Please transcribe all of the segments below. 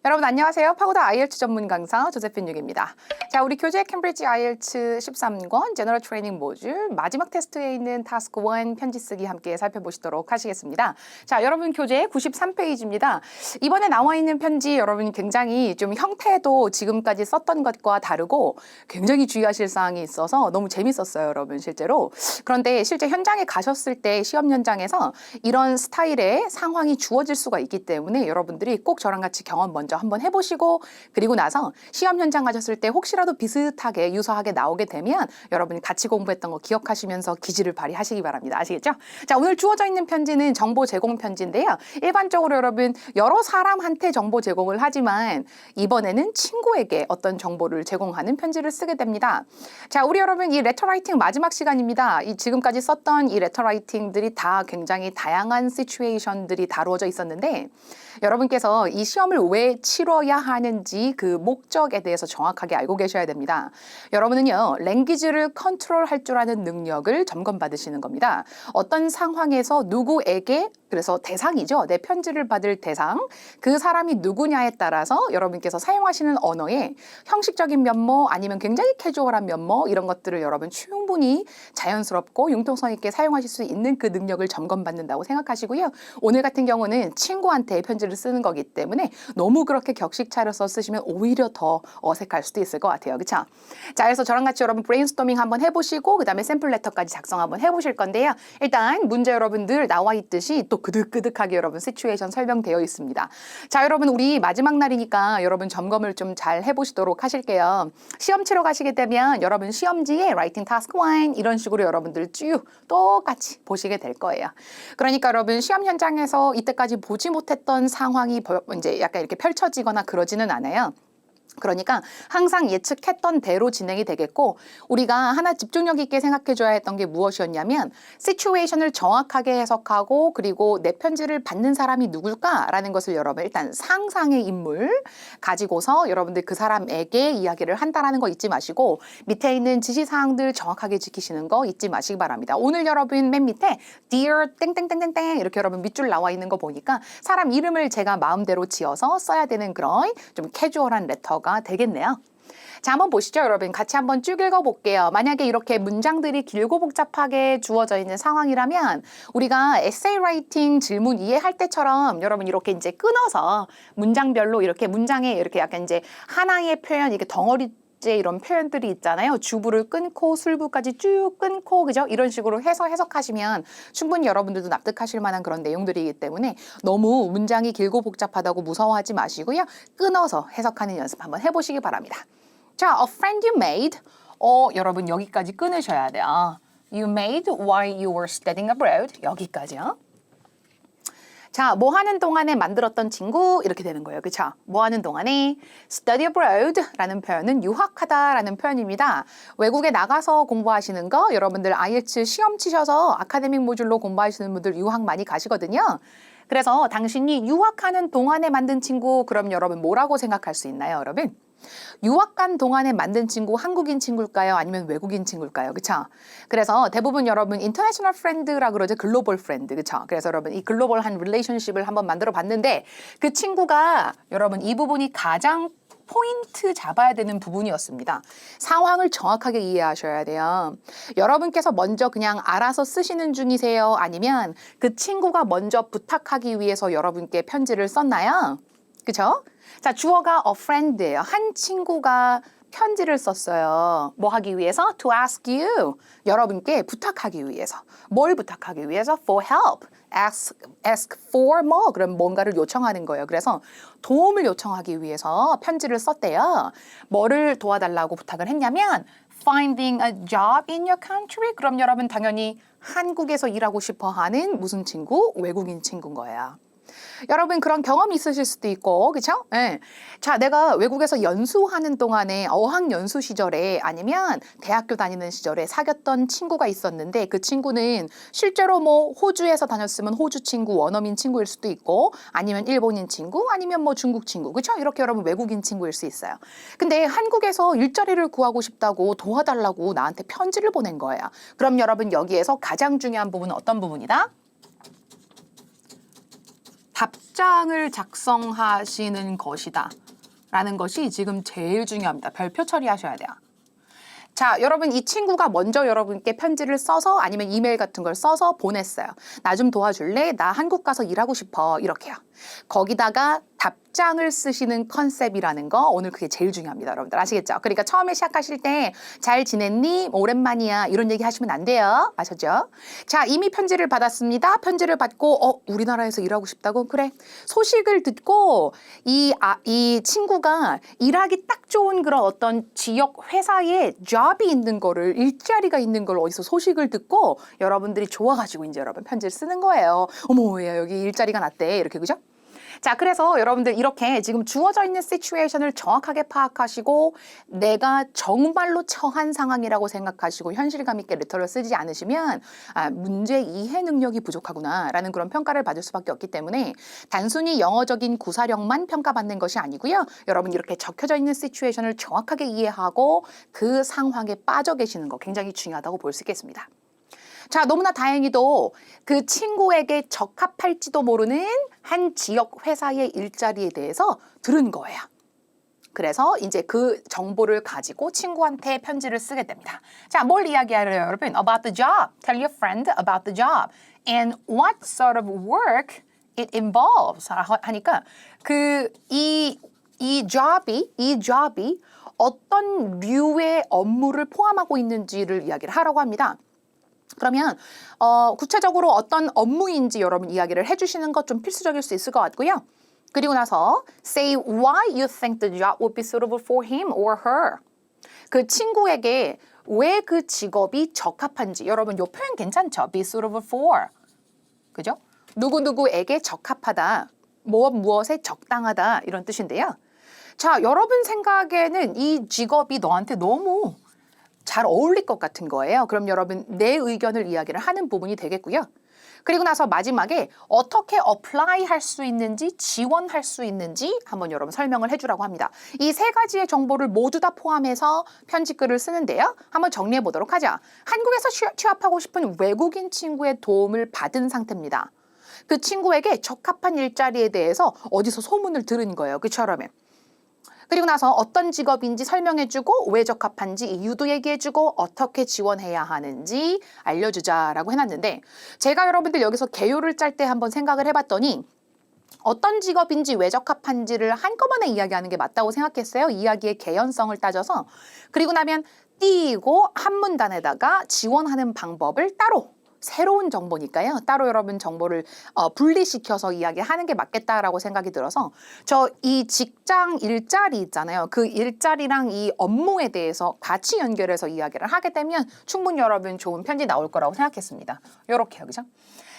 여러분 안녕하세요. 파고다 IELTS 전문 강사 조세핀 육입니다. 자, 우리 교재 캠브리지 IELTS 13권 제너럴 트레이닝 모듈 마지막 테스트에 있는 타스크 1 편지 쓰기 함께 살펴보시도록 하시겠습니다. 자, 여러분 교재 93페이지입니다. 이번에 나와 있는 편지 여러분 굉장히 좀 형태도 지금까지 썼던 것과 다르고 굉장히 주의하실 사항이 있어서 너무 재밌었어요, 여러분 실제로. 그런데 실제 현장에 가셨을 때 시험 현장에서 이런 스타일의 상황이 주어질 수가 있기 때문에 여러분들이 꼭 저랑 같이 경험 먼저 한번 해보시고 그리고 나서 시험 현장 가셨을 때 혹시라도 비슷하게 유사하게 나오게 되면 여러분이 같이 공부했던 거 기억하시면서 기지를 발휘하시기 바랍니다. 아시겠죠? 자, 오늘 주어져 있는 편지는 정보 제공 편지인데요. 일반적으로 여러분 여러 사람한테 정보 제공을 하지만 이번에는 친구에게 어떤 정보를 제공하는 편지를 쓰게 됩니다. 자, 우리 여러분 이 레터라이팅 마지막 시간입니다. 이 지금까지 썼던 이 레터라이팅들이 다 굉장히 다양한 시츄에이션들이 다루어져 있었는데 여러분께서 이 시험을 왜 치러야 하는지 그 목적에 대해서 정확하게 알고 계셔야 됩니다. 여러분은요, 랭귀지를 컨트롤할 줄 아는 능력을 점검받으시는 겁니다. 어떤 상황에서 누구에게 그래서 대상이죠. 내 편지를 받을 대상, 그 사람이 누구냐에 따라서 여러분께서 사용하시는 언어의 형식적인 면모 아니면 굉장히 캐주얼한 면모 이런 것들을 여러분 충분히 자연스럽고 융통성 있게 사용하실 수 있는 그 능력을 점검받는다고 생각하시고요. 오늘 같은 경우는 친구한테 편지를 쓰는 거기 때문에 너무 그렇게 격식 차려서 쓰시면 오히려 더 어색할 수도 있을 것 같아요. 그렇죠? 자, 그래서 저랑 같이 여러분 브레인스토밍 한번 해보시고 그다음에 샘플 레터까지 작성 한번 해보실 건데요. 일단 문제 여러분들 나와 있듯이 또 그득그득하게 여러분 시츄에이션 설명되어 있습니다. 자, 여러분 우리 마지막 날이니까 여러분 점검을 좀 잘 해보시도록 하실게요. 시험 치러 가시게 되면 여러분 시험지에 라이팅 타스크 1 이런 식으로 여러분들 쭉 똑같이 보시게 될 거예요. 그러니까 여러분 시험 현장에서 이때까지 보지 못했던 상황이 이제 약간 이렇게 펼쳐지거나 그러지는 않아요. 그러니까 항상 예측했던 대로 진행이 되겠고 우리가 하나 집중력 있게 생각해줘야 했던 게 무엇이었냐면 시츄에이션을 정확하게 해석하고 그리고 내 편지를 받는 사람이 누굴까라는 것을 여러분 일단 상상의 인물 가지고서 여러분들 그 사람에게 이야기를 한다라는 거 잊지 마시고 밑에 있는 지시사항들 정확하게 지키시는 거 잊지 마시기 바랍니다. 오늘 여러분 맨 밑에 Dear 땡땡땡땡땡 이렇게 여러분 밑줄 나와 있는 거 보니까 사람 이름을 제가 마음대로 지어서 써야 되는 그런 좀 캐주얼한 레터가 되겠네요. 자, 한번 보시죠, 여러분. 같이 한번 쭉 읽어볼게요. 만약에 이렇게 문장들이 길고 복잡하게 주어져 있는 상황이라면 우리가 에세이 라이팅 질문 이해할 때처럼 여러분 이렇게 이제 끊어서 문장별로 이렇게 문장에 이렇게 약간 이제 하나의 표현 이게 덩어리 이런 표현들이 있잖아요. 주부를 끊고 술부까지 쭉 끊고 그죠? 이런 식으로 해서 해석하시면 충분히 여러분들도 납득하실 만한 그런 내용들이기 때문에 너무 문장이 길고 복잡하다고 무서워하지 마시고요. 끊어서 해석하는 연습 한번 해보시기 바랍니다. 자, a friend you made. 여러분 여기까지 끊으셔야 돼요. You made while you were studying abroad. 여기까지요. 자, 뭐 하는 동안에 만들었던 친구 이렇게 되는 거예요. 그쵸? 뭐 하는 동안에 study abroad 라는 표현은 유학하다 라는 표현입니다. 외국에 나가서 공부하시는 거 여러분들 IELTS 시험 치셔서 아카데믹 모듈로 공부하시는 분들 유학 많이 가시거든요. 그래서 당신이 유학하는 동안에 만든 친구 그럼 여러분 뭐라고 생각할 수 있나요, 여러분? 유학 간 동안에 만든 친구 한국인 친구일까요? 아니면 외국인 친구일까요? 그쵸? 그래서 대부분 여러분 인터내셔널 프렌드라 그러죠. 글로벌 프렌드. 그쵸? 그래서 여러분 이 글로벌한 릴레이션십을 한번 만들어 봤는데 그 친구가 여러분 이 부분이 가장 포인트 잡아야 되는 부분이었습니다. 상황을 정확하게 이해하셔야 돼요. 여러분께서 먼저 그냥 알아서 쓰시는 중이세요? 아니면 그 친구가 먼저 부탁하기 위해서 여러분께 편지를 썼나요? 그쵸? 자, 주어가 a friend예요. 한 친구가 편지를 썼어요. 뭐 하기 위해서? To ask you. 여러분께 부탁하기 위해서. 뭘 부탁하기 위해서? For help. Ask for 뭐? 그럼 뭔가를 요청하는 거예요. 그래서 도움을 요청하기 위해서 편지를 썼대요. 뭐를 도와달라고 부탁을 했냐면 finding a job in your country. 그럼 여러분 당연히 한국에서 일하고 싶어 하는 무슨 친구? 외국인 친구인 거예요. 여러분 그런 경험이 있으실 수도 있고 그쵸? 네. 자, 내가 외국에서 연수하는 동안에 어학연수 시절에 아니면 대학교 다니는 시절에 사귀었던 친구가 있었는데 그 친구는 실제로 뭐 호주에서 다녔으면 호주 친구, 원어민 친구일 수도 있고 아니면 일본인 친구 아니면 뭐 중국 친구 그쵸? 이렇게 여러분 외국인 친구일 수 있어요. 근데 한국에서 일자리를 구하고 싶다고 도와달라고 나한테 편지를 보낸 거예요. 그럼 여러분 여기에서 가장 중요한 부분은 어떤 부분이다? 답장을 작성하시는 것이다 라는 것이 지금 제일 중요합니다. 별표 처리하셔야 돼요. 자, 여러분 이 친구가 먼저 여러분께 편지를 써서 아니면 이메일 같은 걸 써서 보냈어요. 나 좀 도와줄래? 나 한국 가서 일하고 싶어. 이렇게요. 거기다가 답장을 쓰시는 컨셉이라는 거 오늘 그게 제일 중요합니다. 여러분들 아시겠죠? 그러니까 처음에 시작하실 때 잘 지냈니? 오랜만이야. 이런 얘기 하시면 안 돼요. 아셨죠? 자, 이미 편지를 받았습니다. 편지를 받고 우리나라에서 일하고 싶다고? 그래. 소식을 듣고 이 친구가 일하기 딱 좋은 그런 어떤 지역 회사에 job이 있는 거를 일자리가 있는 걸 어디서 소식을 듣고 여러분들이 좋아가지고 이제 여러분 편지를 쓰는 거예요. 어머, 야, 여기 일자리가 났대. 이렇게 그죠? 자, 그래서 여러분들 이렇게 지금 주어져 있는 시츄에이션을 정확하게 파악하시고 내가 정말로 처한 상황이라고 생각하시고 현실감 있게 레터를 쓰지 않으시면 문제 이해 능력이 부족하구나라는 그런 평가를 받을 수밖에 없기 때문에 단순히 영어적인 구사력만 평가받는 것이 아니고요. 여러분 이렇게 적혀져 있는 시츄에이션을 정확하게 이해하고 그 상황에 빠져 계시는 거 굉장히 중요하다고 볼 수 있겠습니다. 자, 너무나 다행히도 그 친구에게 적합할지도 모르는 한 지역 회사의 일자리에 대해서 들은 거예요. 그래서 이제 그 정보를 가지고 친구한테 편지를 쓰게 됩니다. 자, 뭘 이야기하래요, 여러분? About the job. Tell your friend about the job. And what sort of work it involves. 하니까 이 job이 어떤 류의 업무를 포함하고 있는지를 이야기를 하라고 합니다. 그러면 구체적으로 어떤 업무인지 여러분 이야기를 해주시는 것 좀 필수적일 수 있을 것 같고요. 그리고 나서 say why you think the job would be suitable for him or her. 그 친구에게 왜 그 직업이 적합한지 여러분 요 표현 괜찮죠? be suitable for. 그죠? 누구누구에게 적합하다. 무엇에 적당하다 이런 뜻인데요. 자, 여러분 생각에는 이 직업이 너한테 너무 잘 어울릴 것 같은 거예요. 그럼 여러분 내 의견을 이야기를 하는 부분이 되겠고요. 그리고 나서 마지막에 어떻게 어플라이 할 수 있는지 지원할 수 있는지 한번 여러분 설명을 해주라고 합니다. 이 세 가지의 정보를 모두 다 포함해서 편지글을 쓰는데요. 한번 정리해 보도록 하죠. 한국에서 취업하고 싶은 외국인 친구의 도움을 받은 상태입니다. 그 친구에게 적합한 일자리에 대해서 어디서 소문을 들은 거예요. 그처럼. 그리고 나서 어떤 직업인지 설명해주고 왜 적합한지 이유도 얘기해주고 어떻게 지원해야 하는지 알려주자라고 해놨는데 제가 여러분들 여기서 개요를 짤 때 한번 생각을 해봤더니 어떤 직업인지 왜 적합한지를 한꺼번에 이야기하는 게 맞다고 생각했어요. 이야기의 개연성을 따져서. 그리고 나면 띄고 한 문단에다가 지원하는 방법을 따로 새로운 정보니까요. 따로 여러분 정보를 분리시켜서 이야기하는 게 맞겠다라고 생각이 들어서 저 이 직장 일자리 있잖아요. 그 일자리랑 이 업무에 대해서 같이 연결해서 이야기를 하게 되면 충분히 여러분 좋은 편지 나올 거라고 생각했습니다. 요렇게요. 그죠?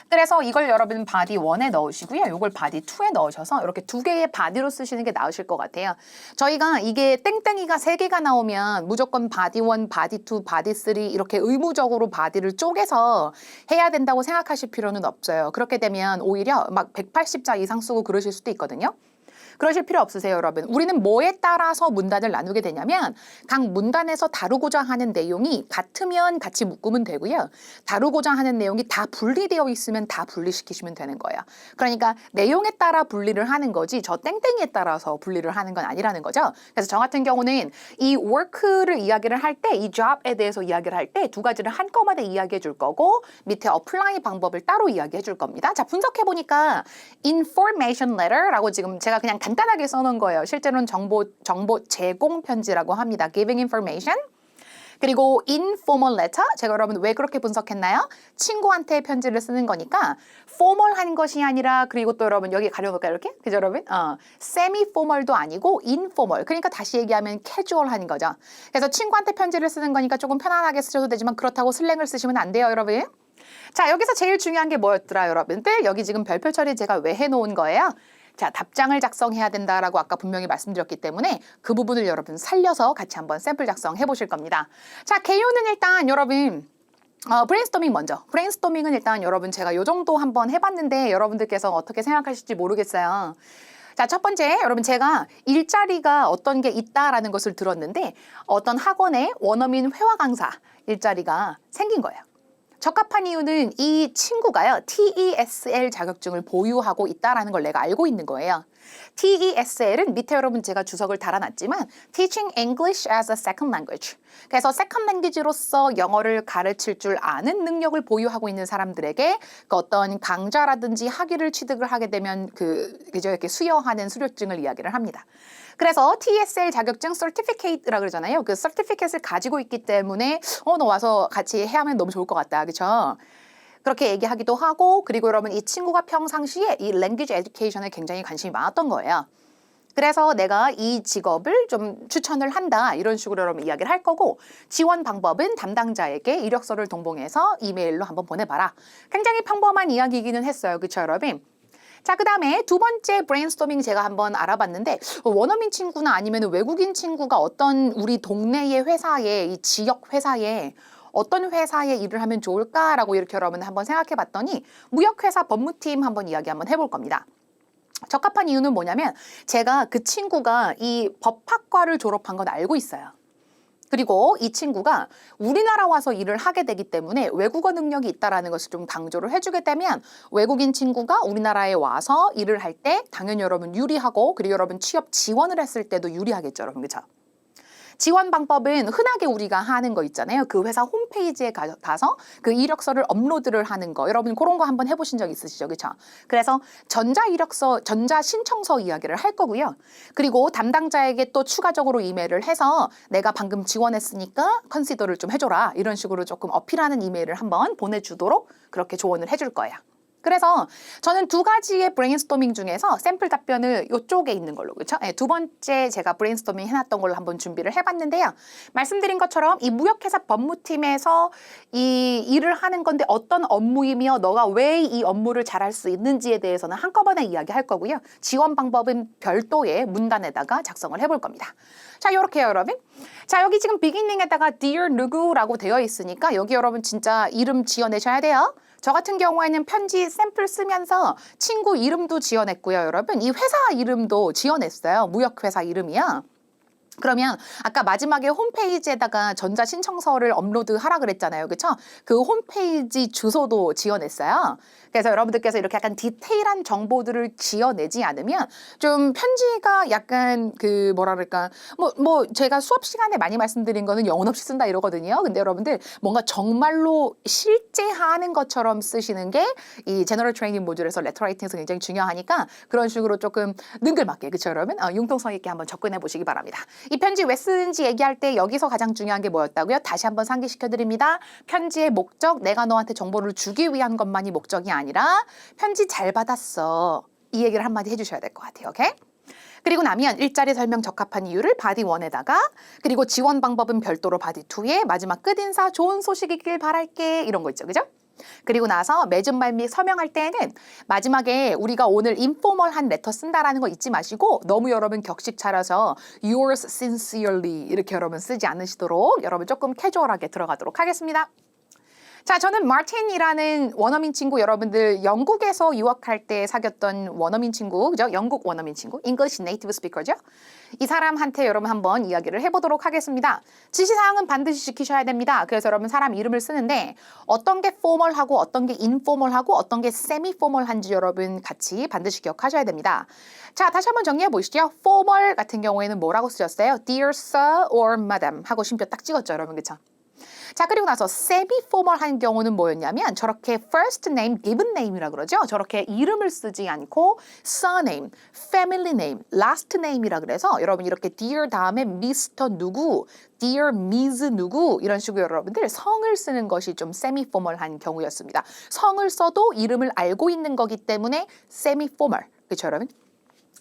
그래서 이걸 여러분 바디 1에 넣으시고요. 이걸 바디 2에 넣으셔서 이렇게 두 개의 바디로 쓰시는 게 나으실 것 같아요. 저희가 이게 땡땡이가 3개가 나오면 무조건 바디 1, 바디 2, 바디 3 이렇게 의무적으로 바디를 쪼개서 해야 된다고 생각하실 필요는 없어요. 그렇게 되면 오히려 막 180자 이상 쓰고 그러실 수도 있거든요. 그러실 필요 없으세요, 여러분. 우리는 뭐에 따라서 문단을 나누게 되냐면 각 문단에서 다루고자 하는 내용이 같으면 같이 묶으면 되고요. 다루고자 하는 내용이 다 분리되어 있으면 다 분리시키시면 되는 거예요. 그러니까 내용에 따라 분리를 하는 거지 저 땡땡이에 따라서 분리를 하는 건 아니라는 거죠. 그래서 저 같은 경우는 이 work를 이야기를 할 때 이 job에 대해서 이야기를 할 때 두 가지를 한꺼번에 이야기해 줄 거고 밑에 apply 방법을 따로 이야기해 줄 겁니다. 자, 분석해 보니까 information letter라고 지금 제가 그냥 간단하게 써놓은 거예요. 실제로는 정보 제공 편지라고 합니다. Giving information. 그리고 informal letter. 제가 여러분 왜 그렇게 분석했나요? 친구한테 편지를 쓰는 거니까 formal한 것이 아니라 그리고 또 여러분 여기 가려놓을까요? 이렇게? 그죠 여러분? semi-formal도 아니고 informal. 그러니까 다시 얘기하면 casual한 거죠. 그래서 친구한테 편지를 쓰는 거니까 조금 편안하게 쓰셔도 되지만 그렇다고 슬랭을 쓰시면 안 돼요, 여러분. 자, 여기서 제일 중요한 게 뭐였더라, 여러분들? 여기 지금 별표 처리 제가 왜 해놓은 거예요? 자, 답장을 작성해야 된다라고 아까 분명히 말씀드렸기 때문에 그 부분을 여러분 살려서 같이 한번 샘플 작성해 보실 겁니다. 자, 개요는 일단 여러분 브레인스토밍 먼저. 브레인스토밍은 일단 여러분 제가 요 정도 한번 해봤는데 여러분들께서 어떻게 생각하실지 모르겠어요. 자, 첫 번째 여러분 제가 일자리가 어떤 게 있다라는 것을 들었는데 어떤 학원에 원어민 회화 강사 일자리가 생긴 거예요. 적합한 이유는 이 친구가요, TESL 자격증을 보유하고 있다는 걸 내가 알고 있는 거예요. TESL은 밑에 여러분 제가 주석을 달아놨지만 Teaching English as a Second Language. 그래서 Second Language로서 영어를 가르칠 줄 아는 능력을 보유하고 있는 사람들에게 그 어떤 강좌라든지 학위를 취득을 하게 되면 그죠, 이렇게 수여하는 수료증을 이야기를 합니다. 그래서 TESL 자격증 certificate라고 그러잖아요. 그 certificate을 가지고 있기 때문에 너 와서 같이 해야 하면 너무 좋을 것 같다. 그렇죠? 그렇게 얘기하기도 하고, 그리고 여러분 이 친구가 평상시에 이 language education에 굉장히 관심이 많았던 거예요. 그래서 내가 이 직업을 좀 추천을 한다, 이런 식으로 여러분 이야기를 할 거고, 지원 방법은 담당자에게 이력서를 동봉해서 이메일로 한번 보내봐라. 굉장히 평범한 이야기이기는 했어요. 그렇죠, 여러분? 자, 그 다음에 두 번째 브레인스토밍 제가 한번 알아봤는데, 원어민 친구나 아니면 외국인 친구가 어떤 우리 동네의 회사에, 이 지역 회사에 어떤 회사에 일을 하면 좋을까라고 이렇게 여러분 한번 생각해 봤더니 무역회사 법무팀 한번 이야기 한번 해볼 겁니다. 적합한 이유는 뭐냐면 제가 그 친구가 이 법학과를 졸업한 건 알고 있어요. 그리고 이 친구가 우리나라 와서 일을 하게 되기 때문에 외국어 능력이 있다는 것을 좀 강조를 해주게 되면 외국인 친구가 우리나라에 와서 일을 할 때 당연히 여러분 유리하고, 그리고 여러분 취업 지원을 했을 때도 유리하겠죠, 여러분. 그렇죠? 지원 방법은 흔하게 우리가 하는 거 있잖아요. 그 회사 홈페이지에 가서 그 이력서를 업로드를 하는 거. 여러분 그런 거 한번 해보신 적 있으시죠? 그렇죠? 그래서 전자 이력서, 전자 신청서 이야기를 할 거고요. 그리고 담당자에게 또 추가적으로 이메일을 해서 내가 방금 지원했으니까 컨시더를 좀 해줘라. 이런 식으로 조금 어필하는 이메일을 한번 보내주도록 그렇게 조언을 해줄 거예요. 그래서 저는 두 가지의 브레인스토밍 중에서 샘플 답변을 이쪽에 있는 걸로, 그렇죠? 네, 두 번째 제가 브레인스토밍 해놨던 걸로 한번 준비를 해봤는데요. 말씀드린 것처럼 이 무역회사 법무팀에서 이 일을 하는 건데 어떤 업무이며 너가 왜 이 업무를 잘할 수 있는지에 대해서는 한꺼번에 이야기할 거고요. 지원 방법은 별도의 문단에다가 작성을 해볼 겁니다. 자, 요렇게요, 여러분. 자, 여기 지금 비기닝에다가 Dear 누구라고 되어 있으니까 여기 여러분 진짜 이름 지어내셔야 돼요. 저 같은 경우에는 편지 샘플 쓰면서 친구 이름도 지어냈고요, 여러분. 이 회사 이름도 지어냈어요. 무역회사 이름이야. 그러면 아까 마지막에 홈페이지에다가 전자 신청서를 업로드하라 그랬잖아요. 그렇죠? 그 홈페이지 주소도 지어냈어요. 그래서 여러분들께서 이렇게 약간 디테일한 정보들을 지어내지 않으면 좀 편지가 약간 그 뭐라 그럴까, 뭐 제가 수업 시간에 많이 말씀드린 거는 영혼 없이 쓴다 이러거든요. 근데 여러분들 뭔가 정말로 실제 하는 것처럼 쓰시는 게 이 제너럴 트레이닝 모듈에서 레터라이팅에서 굉장히 중요하니까 그런 식으로 조금 능글맞게, 그렇죠, 여러분? 융통성 있게 한번 접근해 보시기 바랍니다. 이 편지 왜 쓰는지 얘기할 때 여기서 가장 중요한 게 뭐였다고요? 다시 한번 상기시켜 드립니다. 편지의 목적, 내가 너한테 정보를 주기 위한 것만이 목적이 아니라 편지 잘 받았어. 이 얘기를 한마디 해주셔야 될 것 같아요. 오케이? 그리고 나면 일자리 설명 적합한 이유를 바디 1에다가, 그리고 지원 방법은 별도로 바디 2에, 마지막 끝인사 좋은 소식이길 바랄게, 이런 거 있죠. 그죠? 그리고 나서 맺은 말 및 서명할 때는 마지막에 우리가 오늘 인포멀한 레터 쓴다라는 거 잊지 마시고 너무 여러분 격식 차려서 yours sincerely 이렇게 여러분 쓰지 않으시도록 여러분 조금 캐주얼하게 들어가도록 하겠습니다. 자, 저는 마틴이라는 원어민 친구, 여러분들 영국에서 유학할 때 사귀었던 원어민 친구, 그죠? 영국 원어민 친구, English native speaker죠? 이 사람한테 여러분 한번 이야기를 해보도록 하겠습니다. 지시사항은 반드시 지키셔야 됩니다. 그래서 여러분 사람 이름을 쓰는데 어떤 게 포멀하고 어떤 게 인포멀하고 어떤 게 세미 포멀한지 여러분 같이 반드시 기억하셔야 됩니다. 자, 다시 한번 정리해 보시죠. 포멀 같은 경우에는 뭐라고 쓰셨어요? Dear Sir or Madam 하고 쉼표 딱 찍었죠, 여러분. 그쵸? 자, 그리고 나서 semi-formal한 경우는 뭐였냐면 저렇게 first name, given name이라고 그러죠. 저렇게 이름을 쓰지 않고 surname, family name, last name이라 그래서 여러분 이렇게 dear 다음에 Mr. 누구, dear Ms. 누구 이런 식으로 여러분들 성을 쓰는 것이 좀 semi-formal한 경우였습니다. 성을 써도 이름을 알고 있는 거기 때문에 semi-formal. 그렇죠, 여러분?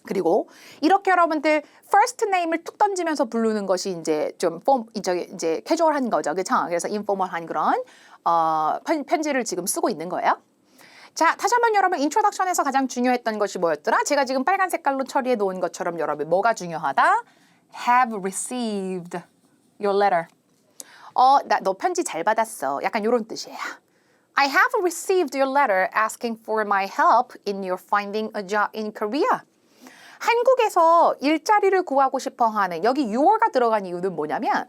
그리고 이렇게 여러분들 first name을 툭 던지면서 부르는 것이 이제 좀 이제 캐주얼한 거죠. 그렇죠? 그래서 informal한 그런 편지를 지금 쓰고 있는 거예요. 자, 다시 한번 여러분 인트로덕션에서 가장 중요했던 것이 뭐였더라? 제가 지금 빨간 색깔로 처리해 놓은 것처럼 여러분 뭐가 중요하다? Have received your letter. 너 편지 잘 받았어. 약간 이런 뜻이에요. I have received your letter asking for my help in your finding a job in Korea. 한국에서 일자리를 구하고 싶어 하는 여기 you가 들어간 이유는 뭐냐면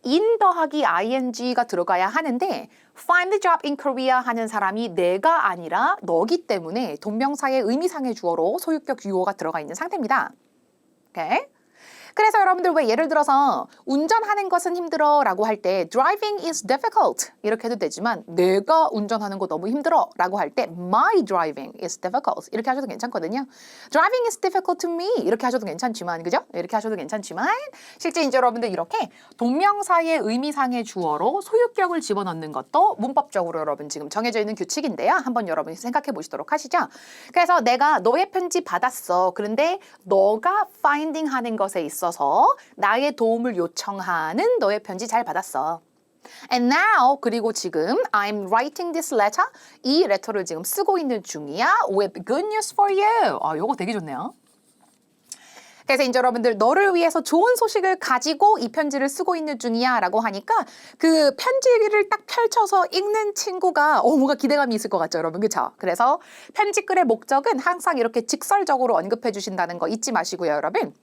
in 더하기 ing가 들어가야 하는데 find the job in Korea 하는 사람이 내가 아니라 너기 때문에 동명사의 의미상의 주어로 소유격 you가 들어가 있는 상태입니다. 오케이? 그래서 여러분들 왜 예를 들어서 운전하는 것은 힘들어 라고 할 때 driving is difficult 이렇게 해도 되지만 내가 운전하는 거 너무 힘들어 라고 할 때 my driving is difficult 이렇게 하셔도 괜찮거든요. driving is difficult to me 이렇게 하셔도 괜찮지만 그죠? 이렇게 하셔도 괜찮지만 실제 이제 여러분들 이렇게 동명사의 의미상의 주어로 소유격을 집어넣는 것도 문법적으로 여러분 지금 정해져 있는 규칙인데요. 한번 여러분이 생각해 보시도록 하시죠. 그래서 내가 너의 편지 받았어. 그런데 너가 finding 하는 것에 있어 나의 도움을 요청하는 너의 편지 잘 받았어. And now 그리고 지금 I'm writing this letter 이 레터를 지금 쓰고 있는 중이야. With good news for you. 요거 되게 좋네요. 그래서 이제 여러분들 너를 위해서 좋은 소식을 가지고 이 편지를 쓰고 있는 중이야 라고 하니까 그 편지를 딱 펼쳐서 읽는 친구가 뭔가 기대감이 있을 것 같죠 여러분 그쵸? 그래서 편지글의 목적은 항상 이렇게 직설적으로 언급해 주신다는 거 잊지 마시고요 여러분.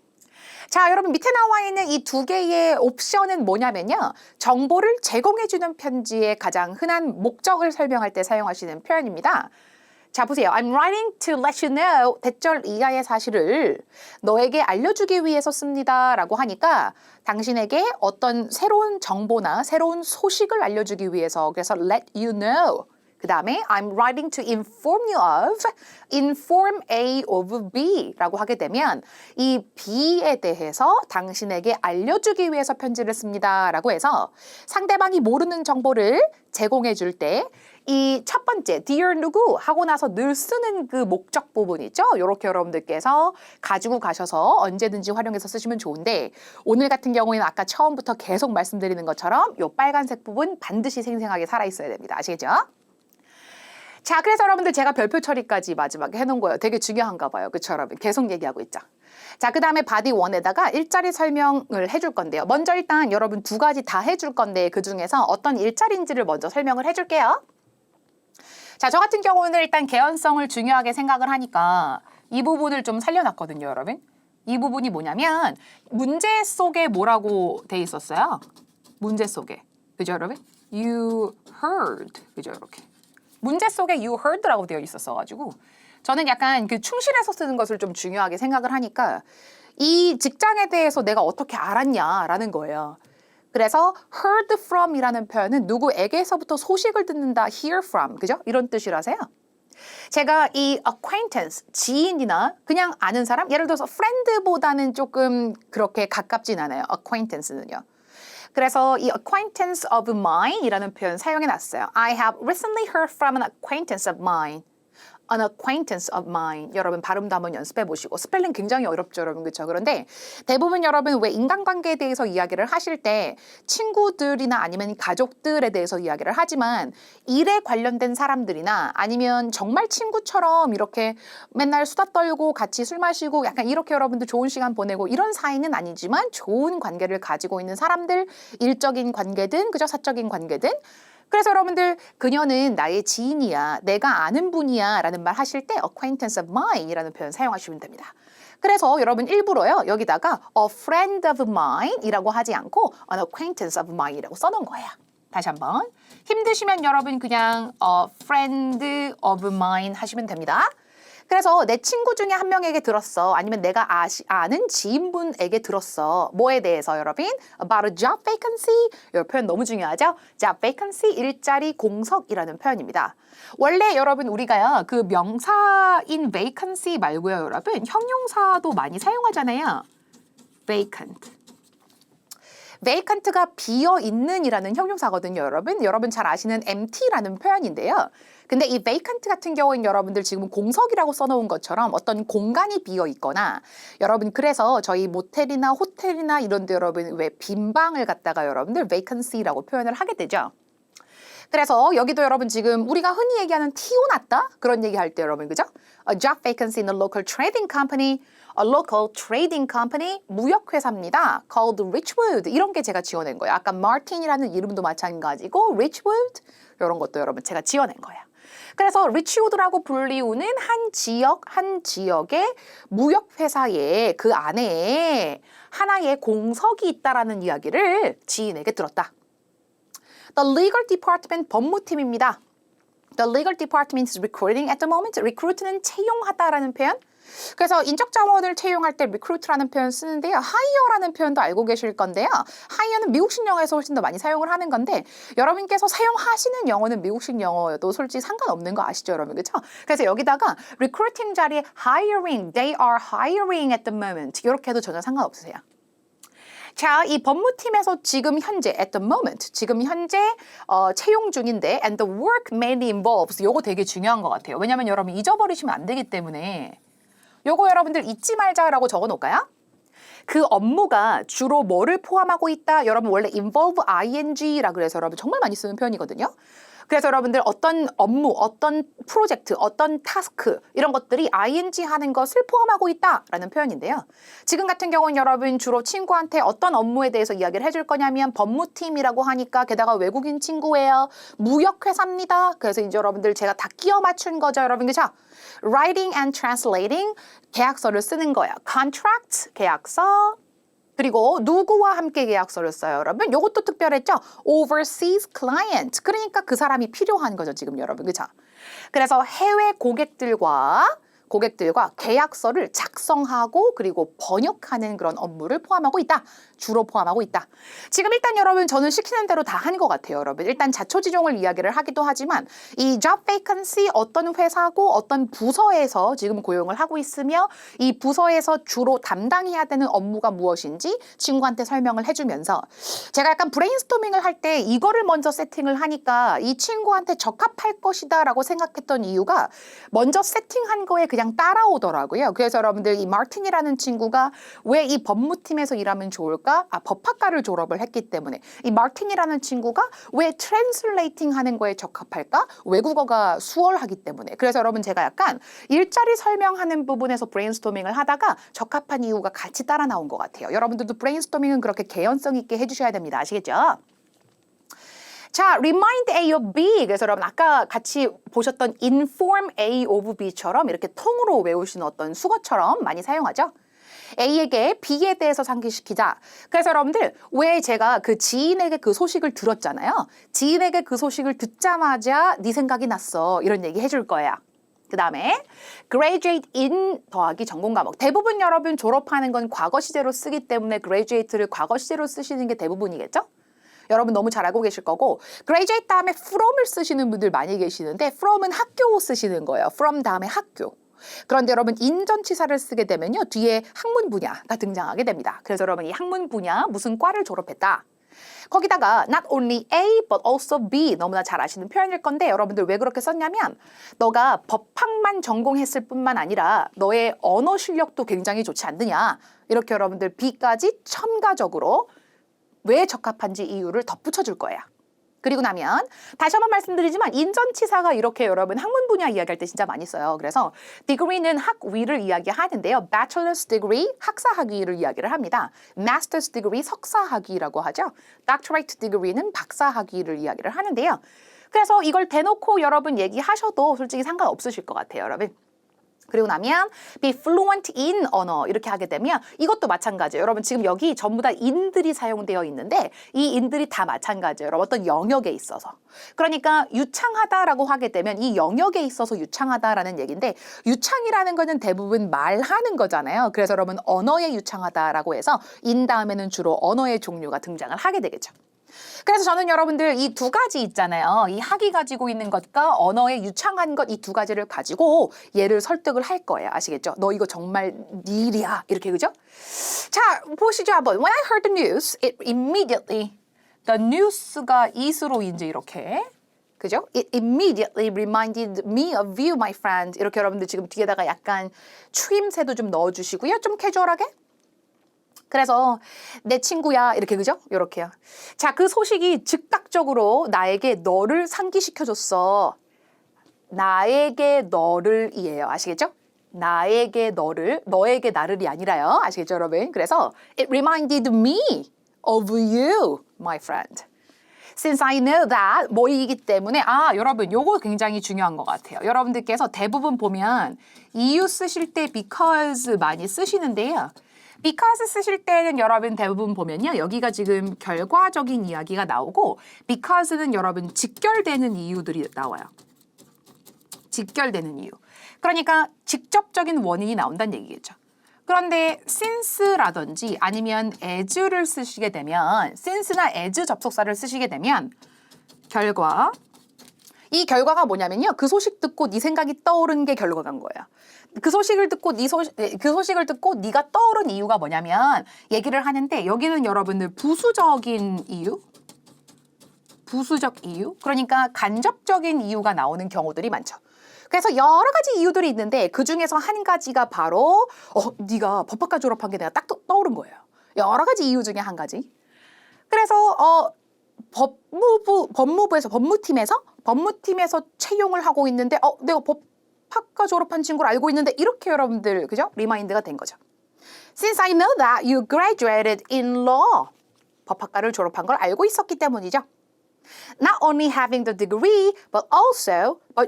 자, 여러분 밑에 나와 있는 이 두 개의 옵션은 뭐냐면요. 정보를 제공해주는 편지의 가장 흔한 목적을 설명할 때 사용하시는 표현입니다. 자, 보세요. I'm writing to let you know 대절 이하의 사실을 너에게 알려주기 위해서 씁니다. 라고 하니까 당신에게 어떤 새로운 정보나 새로운 소식을 알려주기 위해서 그래서 let you know. 그 다음에 I'm writing to inform you of, inform A of B라고 하게 되면 이 B에 대해서 당신에게 알려주기 위해서 편지를 씁니다 라고 해서 상대방이 모르는 정보를 제공해 줄 때 이 첫 번째 dear 누구 하고 나서 늘 쓰는 그 목적 부분 있죠? 이렇게 여러분들께서 가지고 가셔서 언제든지 활용해서 쓰시면 좋은데 오늘 같은 경우에는 아까 처음부터 계속 말씀드리는 것처럼 이 빨간색 부분 반드시 생생하게 살아있어야 됩니다. 아시겠죠? 자, 그래서 여러분들 제가 별표 처리까지 마지막에 해놓은 거예요. 되게 중요한가 봐요. 그쵸, 여러분? 계속 얘기하고 있죠. 자, 그 다음에 바디 1에다가 일자리 설명을 해줄 건데요. 먼저 일단 여러분 두 가지 다 해줄 건데 그중에서 어떤 일자리인지를 먼저 설명을 해줄게요. 자, 저 같은 경우는 일단 개연성을 중요하게 생각을 하니까 이 부분을 좀 살려놨거든요, 여러분. 이 부분이 뭐냐면 문제 속에 뭐라고 돼 있었어요? 문제 속에. 그죠, 여러분? You heard. 그죠, 이렇게. 문제 속에 you heard라고 되어 있었어가지고 저는 약간 그 충실해서 쓰는 것을 좀 중요하게 생각을 하니까 이 직장에 대해서 내가 어떻게 알았냐라는 거예요. 그래서 heard from이라는 표현은 누구에게서부터 소식을 듣는다, hear from, 그죠? 이런 뜻이라서요. 제가 이 acquaintance, 지인이나 그냥 아는 사람, 예를 들어서 friend보다는 조금 그렇게 가깝진 않아요. acquaintance는요. 그래서 이 acquaintance of mine 이라는 표현 사용해 놨어요. I have recently heard from an acquaintance of mine. An acquaintance of mine. 여러분 발음도 한번 연습해 보시고 스펠링 굉장히 어렵죠, 여러분. 그렇죠? 그런데 대부분 여러분 왜 인간관계에 대해서 이야기를 하실 때 친구들이나 아니면 가족들에 대해서 이야기를 하지만 일에 관련된 사람들이나 아니면 정말 친구처럼 이렇게 맨날 수다 떨고 같이 술 마시고 약간 이렇게 여러분들 좋은 시간 보내고 이런 사이는 아니지만 좋은 관계를 가지고 있는 사람들, 일적인 관계든 그저 사적인 관계든 그래서 여러분들 그녀는 나의 지인이야, 내가 아는 분이야 라는 말 하실 때 acquaintance of mine 이라는 표현 사용하시면 됩니다. 그래서 여러분 일부러요 여기다가 a friend of mine 이라고 하지 않고 an acquaintance of mine 이라고 써놓은 거예요. 다시 한번 힘드시면 여러분 그냥 a friend of mine 하시면 됩니다. 그래서 내 친구 중에 한 명에게 들었어. 아니면 내가 아는 지인분에게 들었어. 뭐에 대해서 여러분? About a job vacancy. 이 표현 너무 중요하죠? job vacancy, 일자리 공석이라는 표현입니다. 원래 여러분 우리가요. 그 명사인 vacancy 말고요. 여러분 형용사도 많이 사용하잖아요. vacant. vacant가 비어있는 이라는 형용사거든요, 여러분. 여러분 잘 아시는 empty라는 표현인데요. 근데 이 vacant 같은 경우는 여러분들 지금 공석이라고 써놓은 것처럼 어떤 공간이 비어 있거나 여러분 그래서 저희 모텔이나 호텔이나 이런 데 여러분 왜 빈 방을 갖다가 여러분들 vacancy라고 표현을 하게 되죠. 그래서 여기도 여러분 지금 우리가 흔히 얘기하는 TO 났다? 그런 얘기 할 때 여러분 그죠? A job vacancy in a local trading company. A local trading company, 무역회사입니다. called Richwood. 이런 게 제가 지어낸 거예요. 아까 Martin이라는 이름도 마찬가지고 Richwood 이런 것도 여러분 제가 지어낸 거예요. 그래서 리치우드라고 불리우는 한 지역의 무역회사에 그 안에 하나의 공석이 있다라는 이야기를 지인에게 들었다. The legal department 법무팀입니다. The legal department is recruiting at the moment. recruit는 채용하다라는 표현. 그래서 인적 자원을 채용할 때 recruit라는 표현 쓰는데요. hire라는 표현도 알고 계실 건데요. hire는 미국식 영어에서 훨씬 더 많이 사용을 하는 건데 여러분께서 사용하시는 영어는 미국식 영어여도 솔직히 상관없는 거 아시죠, 여러분? 그렇죠? 그래서 여기다가 recruiting 자리에 hiring, they are hiring at the moment 이렇게 해도 전혀 상관없으세요. 자, 이 법무팀에서 지금 현재 at the moment, 지금 현재 채용 중인데 and the work mainly involves 요거 되게 중요한 것 같아요. 왜냐하면 여러분 잊어버리시면 안 되기 때문에 요거 여러분들 잊지 말자라고 적어 놓을까요? 그 업무가 주로 뭐를 포함하고 있다? 여러분 원래 involve ing라 그래서 여러분 정말 많이 쓰는 표현이거든요. 그래서 여러분들 어떤 업무, 어떤 프로젝트, 어떤 타스크 이런 것들이 ing 하는 것을 포함하고 있다라는 표현인데요. 지금 같은 경우는 여러분 주로 친구한테 어떤 업무에 대해서 이야기를 해줄 거냐면 법무팀이라고 하니까 게다가 외국인 친구예요. 무역회사입니다. 그래서 이제 여러분들 제가 다 끼워 맞춘 거죠, 여러분. 그죠? Writing and translating 계약서를 쓰는 거예요. Contract 계약서. 그리고 누구와 함께 계약서를 써요, 여러분? 이것도 특별했죠? Overseas client. 그러니까 그 사람이 필요한 거죠, 지금 여러분. 그렇죠? 그래서 해외 고객들과 계약서를 작성하고 그리고 번역하는 그런 업무를 포함하고 있다. 주로 포함하고 있다. 지금 일단 여러분 저는 시키는 대로 다 한 것 같아요, 여러분. 일단 자초지종을 이야기를 하기도 하지만 이 job vacancy 어떤 회사고 어떤 부서에서 지금 고용을 하고 있으며 이 부서에서 주로 담당해야 되는 업무가 무엇인지 친구한테 설명을 해주면서 제가 약간 브레인스토밍을 할 때 이거를 먼저 세팅을 하니까 이 친구한테 적합할 것이다 라고 생각했던 이유가 먼저 세팅한 거에 그냥 따라오더라고요. 그래서 여러분들 이 마틴이라는 친구가 왜 이 법무팀에서 일하면 좋을까? 법학과를 졸업을 했기 때문에 이 마틴이라는 친구가 왜 트랜슬레이팅 하는 거에 적합할까? 외국어가 수월하기 때문에. 그래서 여러분 제가 약간 일자리 설명하는 부분에서 브레인스토밍을 하다가 적합한 이유가 같이 따라 나온 것 같아요. 여러분들도 브레인스토밍은 그렇게 개연성 있게 해주셔야 됩니다. 아시겠죠? 자, remind A of B. 그래서 여러분 아까 같이 보셨던 inform A of B처럼 이렇게 통으로 외우시는 어떤 수거처럼 많이 사용하죠. A에게 B에 대해서 상기시키자. 그래서 여러분들 왜 제가 그 지인에게 그 소식을 들었잖아요. 지인에게 그 소식을 듣자마자 네 생각이 났어. 이런 얘기 해줄 거예요. 그 다음에 graduate in 더하기 전공 과목. 대부분 여러분 졸업하는 건 과거 시제로 쓰기 때문에 graduate를 과거 시제로 쓰시는 게 대부분이겠죠? 여러분 너무 잘 알고 계실 거고 graduate 다음에 from을 쓰시는 분들 많이 계시는데 from은 학교 쓰시는 거예요. from 다음에 학교. 그런데 여러분 인전치사를 쓰게 되면요. 뒤에 학문 분야가 등장하게 됩니다. 그래서 여러분 이 학문 분야 무슨 과를 졸업했다. 거기다가 not only A but also B 너무나 잘 아시는 표현일 건데 여러분들 왜 그렇게 썼냐면 너가 법학만 전공했을 뿐만 아니라 너의 언어 실력도 굉장히 좋지 않느냐. 이렇게 여러분들 B까지 첨가적으로 왜 적합한지 이유를 덧붙여 줄 거예요. 그리고 나면 다시 한번 말씀드리지만 인전치사가 이렇게 여러분 학문 분야 이야기할 때 진짜 많이 써요. 그래서 degree는 학위를 이야기하는데요. bachelor's degree 학사 학위를 이야기를 합니다. master's degree 석사 학위라고 하죠. doctorate degree는 박사 학위를 이야기를 하는데요. 그래서 이걸 대놓고 여러분 얘기하셔도 솔직히 상관없으실 것 같아요, 여러분. 그리고 나면 be fluent in 언어 이렇게 하게 되면 이것도 마찬가지예요. 여러분 지금 여기 전부 다 인들이 사용되어 있는데 이 인들이 다 마찬가지예요. 여러분 어떤 영역에 있어서. 그러니까 유창하다라고 하게 되면 이 영역에 있어서 유창하다라는 얘기인데 유창이라는 거는 대부분 말하는 거잖아요. 그래서 여러분 언어에 유창하다라고 해서 in 다음에는 주로 언어의 종류가 등장을 하게 되겠죠. 그래서 저는 여러분들 이 두 가지 있잖아요. 이 학이 가지고 있는 것과 언어에 유창한 것 이 두 가지를 가지고 얘를 설득을 할 거예요. 아시겠죠? 너 이거 정말 네 일이야. 이렇게 그죠? 자, 보시죠 한번. When I heard the news, it immediately the news가 is로 이제 이렇게 그죠? It immediately reminded me of you, my friend. 이렇게 여러분들 지금 뒤에다가 약간 추임새도 좀 넣어주시고요. 좀 캐주얼하게. 그래서 내 친구야 이렇게 그죠? 이렇게요. 자, 그 소식이 즉각적으로 나에게 너를 상기시켜줬어. 나에게 너를이에요. 아시겠죠? 나에게 너를, 너에게 나를이 아니라요. 아시겠죠, 여러분? 그래서 it reminded me of you, my friend. Since I know that 뭐이기 때문에 여러분 요거 굉장히 중요한 것 같아요. 여러분들께서 대부분 보면 이유 쓰실 때 because 많이 쓰시는데요. because 쓰실 때는 여러분 대부분 보면요. 여기가 지금 결과적인 이야기가 나오고 because는 여러분 직결되는 이유들이 나와요. 직결되는 이유. 그러니까 직접적인 원인이 나온다는 얘기겠죠. 그런데 since라든지 아니면 as를 쓰시게 되면 since나 as 접속사를 쓰시게 되면 이 결과가 뭐냐면요. 그 소식 듣고 네 생각이 떠오른 게 결과간 거예요. 그 소식을 듣고 네가 떠오른 이유가 뭐냐면 얘기를 하는데 여기는 여러분들 부수적인 이유? 부수적 이유? 그러니까 간접적인 이유가 나오는 경우들이 많죠. 그래서 여러 가지 이유들이 있는데 그중에서 한 가지가 바로 네가 법학과 졸업한 게 내가 딱 떠오른 거예요. 여러 가지 이유 중에 한 가지. 그래서 법무팀에서 채용을 하고 있는데 내가 법학과 졸업한 친구를 알고 있는데 이렇게 여러분들 그죠? 리마인드가 된 거죠. Since I know that you graduated in law. 법학과를 졸업한 걸 알고 있었기 때문이죠. Not only having the degree, but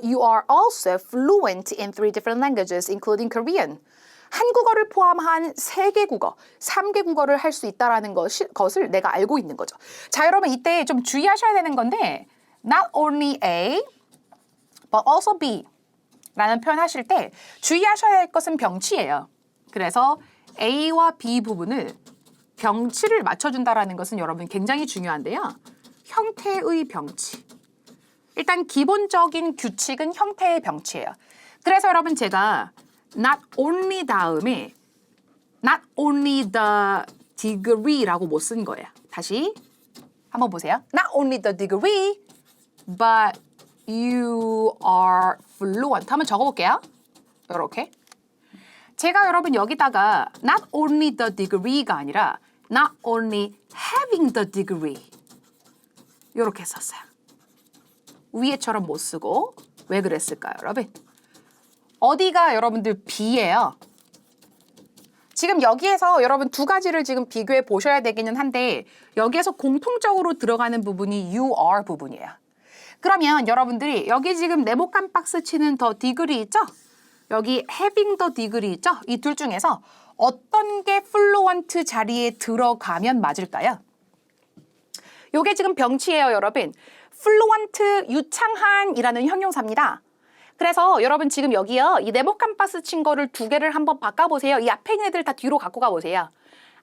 you are also fluent in 3 different languages, including Korean. 한국어를 포함한 3개 국어, 3개 국어를 할 수 있다라는 것을 내가 알고 있는 거죠. 자, 여러분 이때 좀 주의하셔야 되는 건데 not only A, but also B 라는 표현 하실 때 주의하셔야 할 것은 병치예요. 그래서 A와 B 부분을 병치를 맞춰준다라는 것은 여러분 굉장히 중요한데요. 형태의 병치. 일단 기본적인 규칙은 형태의 병치예요. 그래서 여러분 제가 not only 다음에 not only the degree라고 못 쓴 거예요. 다시 한번 보세요. Not only the degree, but you are fluent. 한번 적어볼게요. 이렇게. 제가 여러분 여기다가 not only the degree가 아니라 not only having the degree 이렇게 썼어요. 위에처럼 못 쓰고 왜 그랬을까요, 여러분? 어디가 여러분들 B예요. 지금 여기에서 여러분 두 가지를 지금 비교해 보셔야 되기는 한데 여기에서 공통적으로 들어가는 부분이 you are 부분이에요. 그러면 여러분들이 여기 지금 네모 깜박스 치는 더 디그리 있죠? 여기 having the degree 있죠? 이 둘 중에서 어떤 게 fluent 자리에 들어가면 맞을까요? 요게 지금 병치예요, 여러분. fluent 유창한이라는 형용사입니다. 그래서 여러분 지금 여기요. 이 네모 깜박스 친 거를 두 개를 한번 바꿔보세요. 이 앞에 있는 애들 다 뒤로 갖고 가보세요.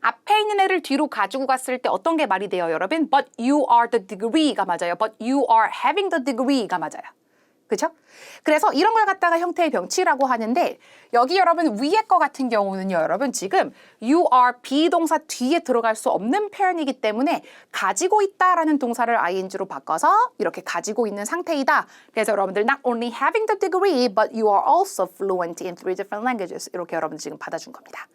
앞에 있는 애를 뒤로 가지고 갔을 때 어떤 게 말이 돼요, 여러분? But you are the degree가 맞아요. But you are having the degree가 맞아요. 그렇죠? 그래서 이런 걸 갖다가 형태의 병치라고 하는데 여기 여러분 위에 거 같은 경우는요. 여러분 지금 you are 비동사 뒤에 들어갈 수 없는 표현이기 때문에 가지고 있다라는 동사를 ing로 바꿔서 이렇게 가지고 있는 상태이다. 그래서 여러분들 not only having the degree but you are also fluent in 3 different languages. 이렇게 여러분들 지금 받아준 겁니다.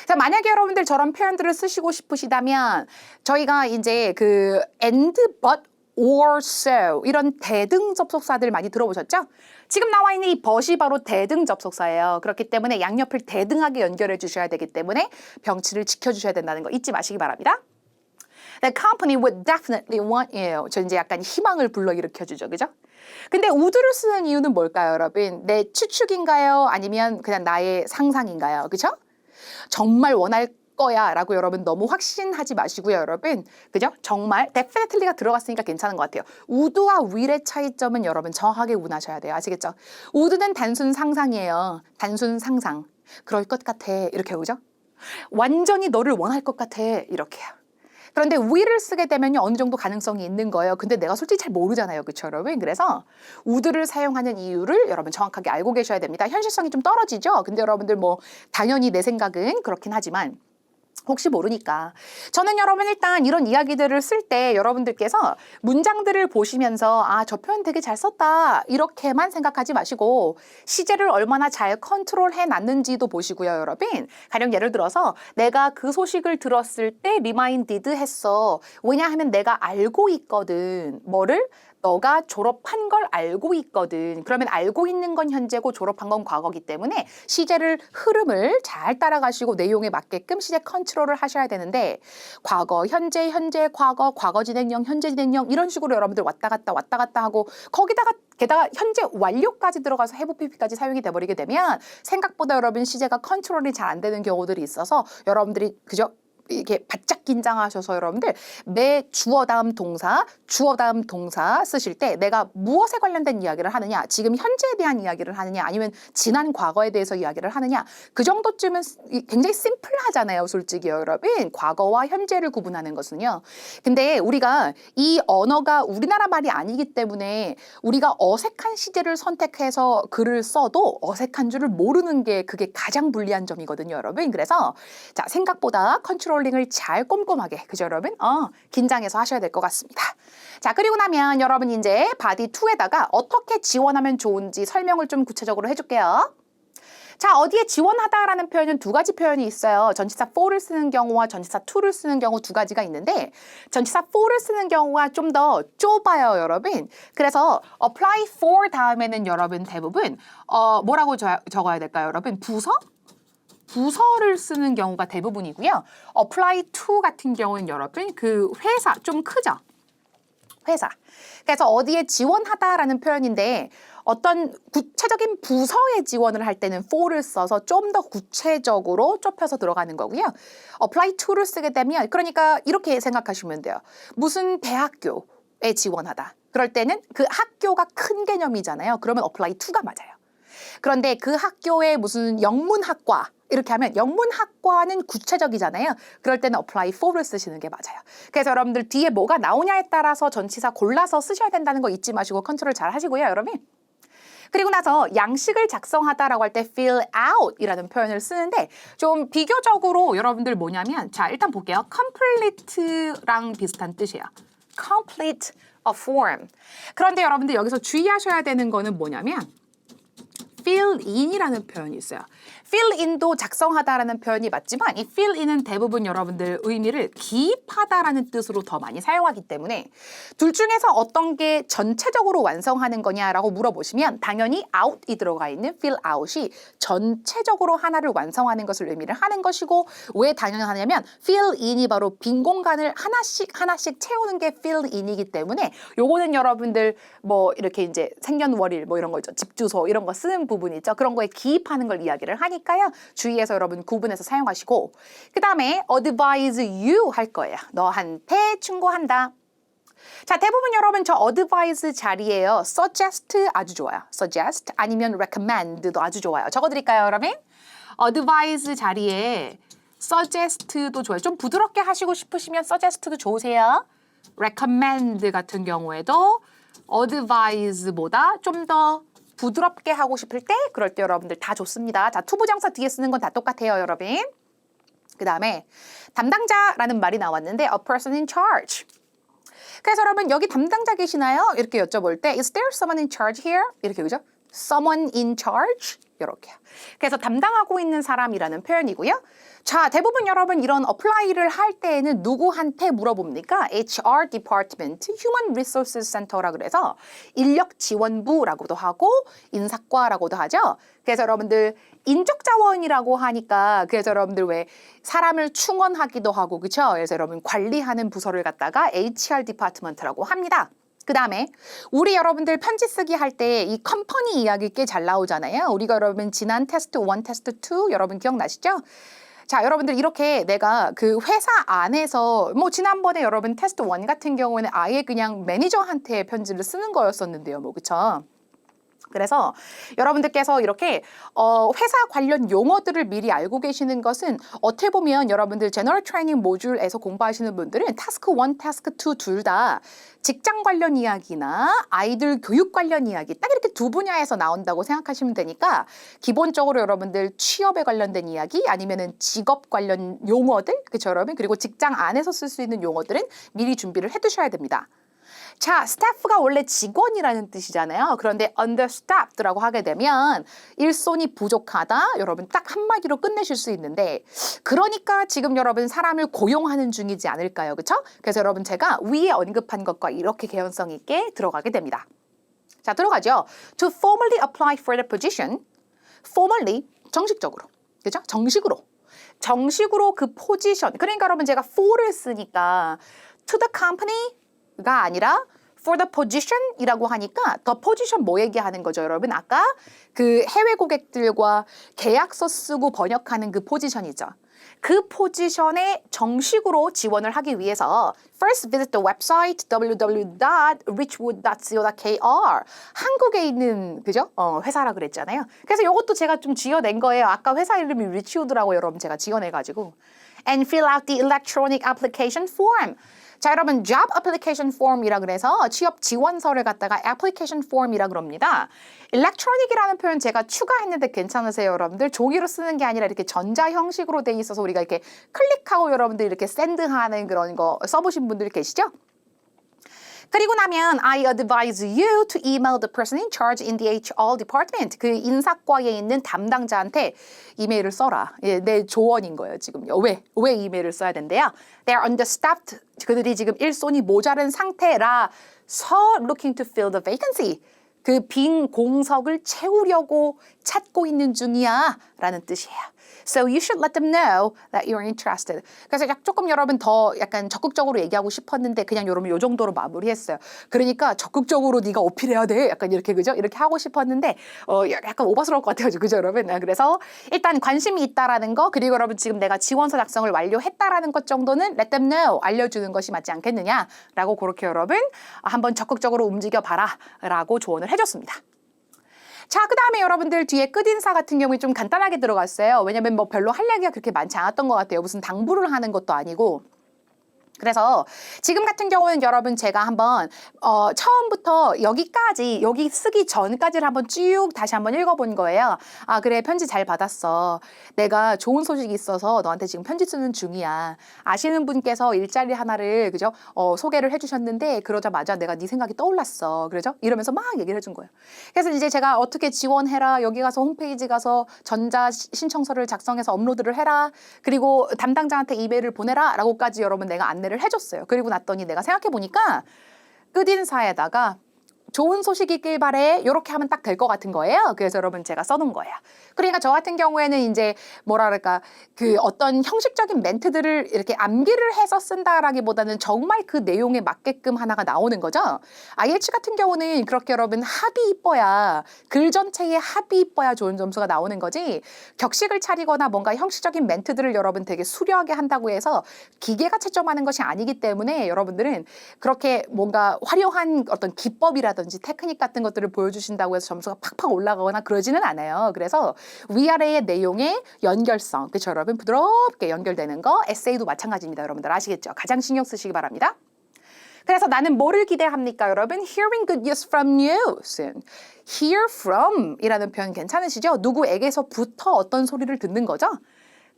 자, 만약에 여러분들 저런 표현들을 쓰시고 싶으시다면 저희가 이제 그 and but or so 이런 대등 접속사들 많이 들어보셨죠? 지금 나와 있는 이 but이 바로 대등 접속사예요. 그렇기 때문에 양옆을 대등하게 연결해 주셔야 되기 때문에 병치를 지켜주셔야 된다는 거 잊지 마시기 바랍니다. The company would definitely want you. 저 이제 약간 희망을 불러일으켜 주죠. 그죠? 근데 would를 쓰는 이유는 뭘까요, 여러분? 내 추측인가요? 아니면 그냥 나의 상상인가요? 그죠? 정말 원할 거야 라고 여러분 너무 확신하지 마시고요, 여러분. 그죠? 정말 definitely가 들어갔으니까 괜찮은 것 같아요. would와 will의 차이점은 여러분 정확하게 운하셔야 돼요. 아시겠죠? would는 단순 상상이에요. 단순 상상. 그럴 것 같아. 이렇게 오죠? 완전히 너를 원할 것 같아. 이렇게요. 그런데 will을 쓰게 되면 어느 정도 가능성이 있는 거예요. 근데 내가 솔직히 잘 모르잖아요. 그렇죠, 여러분? 그래서 would를 사용하는 이유를 여러분 정확하게 알고 계셔야 됩니다. 현실성이 좀 떨어지죠? 근데 여러분들 뭐 당연히 내 생각은 그렇긴 하지만 혹시 모르니까. 저는 여러분 일단 이런 이야기들을 쓸 때 여러분들께서 문장들을 보시면서 저 표현 되게 잘 썼다 이렇게만 생각하지 마시고 시제를 얼마나 잘 컨트롤해 놨는지도 보시고요, 여러분. 가령 예를 들어서 내가 그 소식을 들었을 때 reminded 했어. 왜냐하면 내가 알고 있거든. 뭐를? 너가 졸업한 걸 알고 있거든. 그러면 알고 있는 건 현재고 졸업한 건 과거기 때문에 시제를 흐름을 잘 따라가시고 내용에 맞게끔 시제 컨트롤을 하셔야 되는데 과거, 현재, 과거, 과거 진행형, 현재 진행형 이런 식으로 여러분들 왔다 갔다 하고 거기다가 게다가 현재 완료까지 들어가서 have pp까지 사용이 돼버리게 되면 생각보다 여러분 시제가 컨트롤이 잘 안 되는 경우들이 있어서 여러분들이 그저 이렇게 바짝 긴장하셔서 여러분들 매 주어 다음 동사 쓰실 때 내가 무엇에 관련된 이야기를 하느냐, 지금 현재에 대한 이야기를 하느냐, 아니면 지난 과거에 대해서 이야기를 하느냐, 그 정도쯤은 굉장히 심플하잖아요. 솔직히 여러분 과거와 현재를 구분하는 것은요. 근데 우리가 이 언어가 우리나라 말이 아니기 때문에 우리가 어색한 시제를 선택해서 글을 써도 어색한 줄을 모르는 게 그게 가장 불리한 점이거든요, 여러분. 그래서 자, 생각보다 컨트롤링을 잘 꼼꼼하게, 그죠 여러분? 긴장해서 하셔야 될 것 같습니다. 자, 그리고 나면 여러분 이제 바디 2에다가 어떻게 지원하면 좋은지 설명을 좀 구체적으로 해줄게요. 자, 어디에 지원하다라는 표현은 두 가지 표현이 있어요. 전치사 for를 쓰는 경우와 전치사 to를 쓰는 경우 두 가지가 있는데 전치사 for를 쓰는 경우가 좀 더 좁아요, 여러분. 그래서 apply for 다음에는 여러분 대부분 뭐라고 적어야 될까요, 여러분? 부서를 쓰는 경우가 대부분이고요. apply to 같은 경우는 여러분 그 회사 좀 크죠? 회사. 그래서 어디에 지원하다라는 표현인데 어떤 구체적인 부서에 지원을 할 때는 for를 써서 좀 더 구체적으로 좁혀서 들어가는 거고요. apply to를 쓰게 되면 그러니까 이렇게 생각하시면 돼요. 무슨 대학교에 지원하다. 그럴 때는 그 학교가 큰 개념이잖아요. 그러면 apply to가 맞아요. 그런데 그 학교의 무슨 영문학과 이렇게 하면 영문학과는 구체적이잖아요. 그럴 때는 apply for를 쓰시는 게 맞아요. 그래서 여러분들 뒤에 뭐가 나오냐에 따라서 전치사 골라서 쓰셔야 된다는 거 잊지 마시고 컨트롤 잘 하시고요, 여러분. 그리고 나서 양식을 작성하다라고 할 때 fill out 이라는 표현을 쓰는데 좀 비교적으로 여러분들 뭐냐면 자, 일단 볼게요. complete랑 비슷한 뜻이에요. complete a form. 그런데 여러분들 여기서 주의하셔야 되는 거는 뭐냐면 fill in이라는 표현이 있어요. fill in도 작성하다라는 표현이 맞지만 이 fill in은 대부분 여러분들 의미를 기입하다라는 뜻으로 더 많이 사용하기 때문에 둘 중에서 어떤 게 전체적으로 완성하는 거냐라고 물어보시면 당연히 out이 들어가 있는 fill out이 전체적으로 하나를 완성하는 것을 의미를 하는 것이고 왜 당연하냐면 fill in이 바로 빈 공간을 하나씩 채우는 게 fill in이기 때문에 요거는 여러분들 뭐 이렇게 이제 생년월일 뭐 이런 거 있죠. 집 주소 이런 거 쓰는 부분 있죠. 그런 거에 기입하는 걸 이야기를 하니까요. 주의해서 여러분 구분해서 사용하시고 그 다음에 advise you 할 거예요. 너한테 충고한다. 자, 대부분 여러분 저 advise 자리에요. suggest 아주 좋아요. suggest 아니면 recommend도 아주 좋아요. 적어드릴까요, 여러분? advise 자리에 suggest도 좋아요. 좀 부드럽게 하시고 싶으시면 suggest도 좋으세요. recommend 같은 경우에도 advise보다 좀 더 부드럽게 하고 싶을 때 그럴 때 여러분들 다 좋습니다. 자, 투부정사 뒤에 쓰는 건 다 똑같아요, 여러분. 그 다음에 담당자라는 말이 나왔는데 a person in charge. 그래서 여러분 여기 담당자 계시나요? 이렇게 여쭤볼 때 Is there someone in charge here? 이렇게 그죠? Someone in charge? 이렇게. 그래서 담당하고 있는 사람이라는 표현이고요. 자, 대부분 여러분 이런 어플라이를 할 때에는 누구한테 물어봅니까? HR Department, Human Resources Center라 그래서 인력지원부라고도 하고 인사과라고도 하죠. 그래서 여러분들 인적자원이라고 하니까 그래서 여러분들 왜 사람을 충원하기도 하고 그렇죠? 그래서 여러분 관리하는 부서를 갖다가 HR Department라고 합니다. 그 다음에 우리 여러분들 편지 쓰기 할 때 이 컴퍼니 이야기 꽤 잘 나오잖아요. 우리가 여러분 지난 테스트 1, 테스트 2 여러분 기억나시죠? 자, 여러분들 이렇게 내가 그 회사 안에서 뭐 지난번에 여러분 테스트 1 같은 경우에는 아예 그냥 매니저한테 편지를 쓰는 거였었는데요. 뭐 그쵸? 그래서 여러분들께서 이렇게 회사 관련 용어들을 미리 알고 계시는 것은 어떻게 보면 여러분들 제너럴 트레이닝 모듈에서 공부하시는 분들은 타스크 1, 타스크 2 둘 다 직장 관련 이야기나 아이들 교육 관련 이야기 딱 이렇게 두 분야에서 나온다고 생각하시면 되니까 기본적으로 여러분들 취업에 관련된 이야기 아니면은 직업 관련 용어들 그렇죠 여러분 그리고 직장 안에서 쓸 수 있는 용어들은 미리 준비를 해두셔야 됩니다. 자, staff가 원래 직원이라는 뜻이잖아요. 그런데 understaffed라고 하게 되면 일손이 부족하다. 여러분 딱 한마디로 끝내실 수 있는데 그러니까 지금 여러분 사람을 고용하는 중이지 않을까요? 그렇죠? 그래서 여러분 제가 위에 언급한 것과 이렇게 개연성 있게 들어가게 됩니다. 자, 들어가죠. To formally apply for the position. formally 정식적으로. 그죠? 정식으로 그 포지션. 그러니까 여러분 제가 for를 쓰니까 to the company가 아니라 for the position이라고 하니까 the position 뭐 얘기하는 거죠, 여러분? 아까 그 해외 고객들과 계약서 쓰고 번역하는 그 포지션이죠. 그 포지션에 정식으로 지원을 하기 위해서 first visit the website www.richwood.co.kr 한국에 있는 그죠? 회사라 그랬잖아요. 그래서 이것도 제가 좀 지어낸 거예요. 아까 회사 이름이 리치우드라고 여러분 제가 지어내가지고 and fill out the electronic application form. 자, 여러분 job application form이라 그래서 취업 지원서를 갖다가 application form이라 그럽니다. electronic이라는 표현 제가 추가했는데 괜찮으세요, 여러분들? 종이로 쓰는 게 아니라 이렇게 전자 형식으로 돼 있어서 우리가 이렇게 클릭하고 여러분들 이렇게 샌드하는 그런 거 써보신 분들 계시죠? 그리고 나면 I advise you to email the person in charge in the HR department. 그 인사과에 있는 담당자한테 이메일을 써라. 예, 내 조언인 거예요, 지금요. 왜 이메일을 써야 된대요? They are understaffed. 그들이 지금 일손이 모자른 상태라서 looking to fill the vacancy. 그 빈 공석을 채우려고 찾고 있는 중이야 라는 뜻이에요. So you should let them know that you're interested. 그래서 조금 여러분 더 약간 적극적으로 얘기하고 싶었는데 그냥 여러분 요 정도로 마무리했어요. 그러니까 적극적으로 네가 어필해야 돼. 약간 이렇게 그죠? 이렇게 하고 싶었는데 약간 오버스러울 것 같아요. 그죠 여러분? 그래서 일단 관심이 있다라는 거 그리고 여러분 지금 내가 지원서 작성을 완료했다라는 것 정도는 let them know 알려주는 것이 맞지 않겠느냐라고 그렇게 여러분 한번 적극적으로 움직여봐라 라고 조언을 해줬습니다. 자, 그 다음에 여러분들 뒤에 끝인사 같은 경우에 좀 간단하게 들어갔어요. 왜냐면 뭐 별로 할 얘기가 그렇게 많지 않았던 것 같아요. 무슨 당부를 하는 것도 아니고. 그래서 지금 같은 경우는 여러분 제가 한번 처음부터 여기까지 여기 쓰기 전까지를 한번 쭉 다시 한번 읽어본 거예요. 아 그래 편지 잘 받았어. 내가 좋은 소식이 있어서 너한테 지금 편지 쓰는 중이야. 아시는 분께서 일자리 하나를 그죠 소개를 해주셨는데 그러자마자 내가 네 생각이 떠올랐어. 그러죠? 이러면서 막 얘기를 해준 거예요. 그래서 이제 제가 어떻게 지원해라. 여기 가서 홈페이지 가서 전자 신청서를 작성해서 업로드를 해라. 그리고 담당자한테 이메일을 보내라. 라고까지 여러분 내가 안내를 해줬어요. 그리고 났더니 내가 생각해보니까 끝인사에다가 좋은 소식 있길 바래 이렇게 하면 딱 될 것 같은 거예요. 그래서 여러분 제가 써놓은 거예요. 그러니까 저 같은 경우에는 이제 뭐랄까 그 어떤 형식적인 멘트들을 이렇게 암기를 해서 쓴다라기보다는 정말 그 내용에 맞게끔 하나가 나오는 거죠. IELTS 같은 경우는 그렇게 여러분 합이 이뻐야 글 전체에 합이 이뻐야 좋은 점수가 나오는 거지 격식을 차리거나 뭔가 형식적인 멘트들을 여러분 되게 수려하게 한다고 해서 기계가 채점하는 것이 아니기 때문에 여러분들은 그렇게 뭔가 화려한 어떤 기법이라든지 테크닉 같은 것들을 보여주신다고 해서 점수가 팍팍 올라가거나 그러지는 않아요. 그래서 위아래의 내용의 연결성, 그렇죠 여러분? 부드럽게 연결되는 거 에세이도 마찬가지입니다. 여러분들 아시겠죠? 가장 신경 쓰시기 바랍니다. 그래서 나는 뭐를 기대합니까 여러분? Hearing good news from you soon. Hear from 이라는 표현 괜찮으시죠? 누구에게서부터 어떤 소리를 듣는 거죠?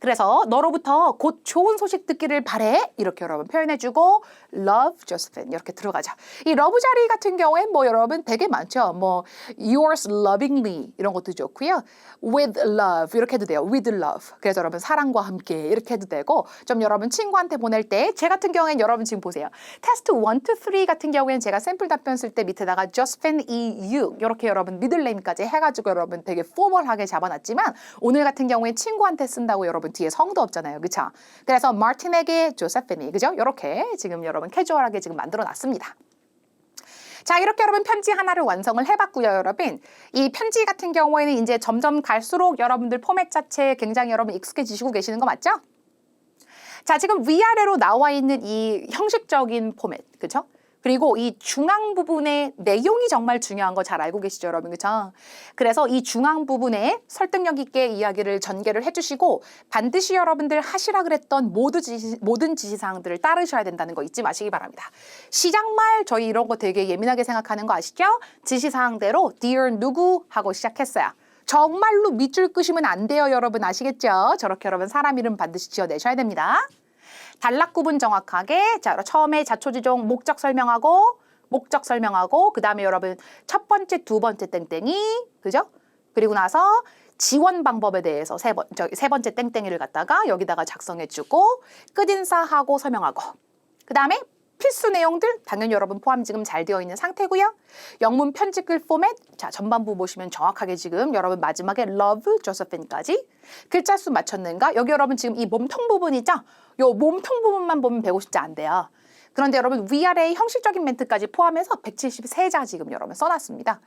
그래서 너로부터 곧 좋은 소식 듣기를 바래 이렇게 여러분 표현해주고 love Josephine 이렇게 들어가죠. 이 love 자리 같은 경우에 뭐 여러분 되게 많죠. 뭐 yours lovingly 이런 것도 좋고요. with love 이렇게 해도 돼요. with love. 그래서 여러분 사랑과 함께 이렇게 해도 되고 좀 여러분 친구한테 보낼 때 제 같은 경우엔 여러분 지금 보세요. 테스트 1, 2, 3 같은 경우에는 제가 샘플 답변 쓸 때 밑에다가 Josephine EU 이렇게 여러분 미들네임까지 해가지고 여러분 되게 포멀하게 잡아놨지만 오늘 같은 경우에 친구한테 쓴다고 여러분 뒤에 성도 없잖아요. 그쵸? 그래서 마틴에게 조세피니 그죠? 이렇게 지금 여러분 캐주얼하게 지금 만들어놨습니다. 자 이렇게 여러분 편지 하나를 완성을 해봤고요. 여러분 이 편지 같은 경우에는 이제 점점 갈수록 여러분들 포맷 자체에 굉장히 여러분 익숙해지시고 계시는 거 맞죠? 자 지금 위아래로 나와 있는 이 형식적인 포맷 그죠? 그리고 이 중앙 부분의 내용이 정말 중요한 거 잘 알고 계시죠, 여러분, 그렇죠? 그래서 이 중앙 부분에 설득력 있게 이야기를 전개를 해주시고 반드시 여러분들 하시라 그랬던 모든 지시사항들을 따르셔야 된다는 거 잊지 마시기 바랍니다. 시작말 저희 이런 거 되게 예민하게 생각하는 거 아시죠? 지시사항대로 Dear 누구 하고 시작했어요. 정말로 밑줄 끄시면 안 돼요, 여러분 아시겠죠? 저렇게 여러분 사람 이름 반드시 지어내셔야 됩니다. 단락 구분 정확하게 자 처음에 자초지종 목적 설명하고 목적 설명하고 그 다음에 여러분 첫 번째, 두 번째 땡땡이 그죠? 그리고 나서 지원 방법에 대해서 세 번째 땡땡이를 갖다가 여기다가 작성해주고 끝인사하고 설명하고 그 다음에 필수 내용들 당연히 여러분 포함 지금 잘 되어 있는 상태고요. 영문 편집글 포맷 자 전반부 보시면 정확하게 지금 여러분 마지막에 love Josephine까지 글자 수 맞췄는가? 여기 여러분 지금 이 몸통 부분 있죠? 요 몸통 부분만 보면 150자 안 돼요. 그런데 여러분 위아래 형식적인 멘트까지 포함해서 173자 지금 여러분 써놨습니다.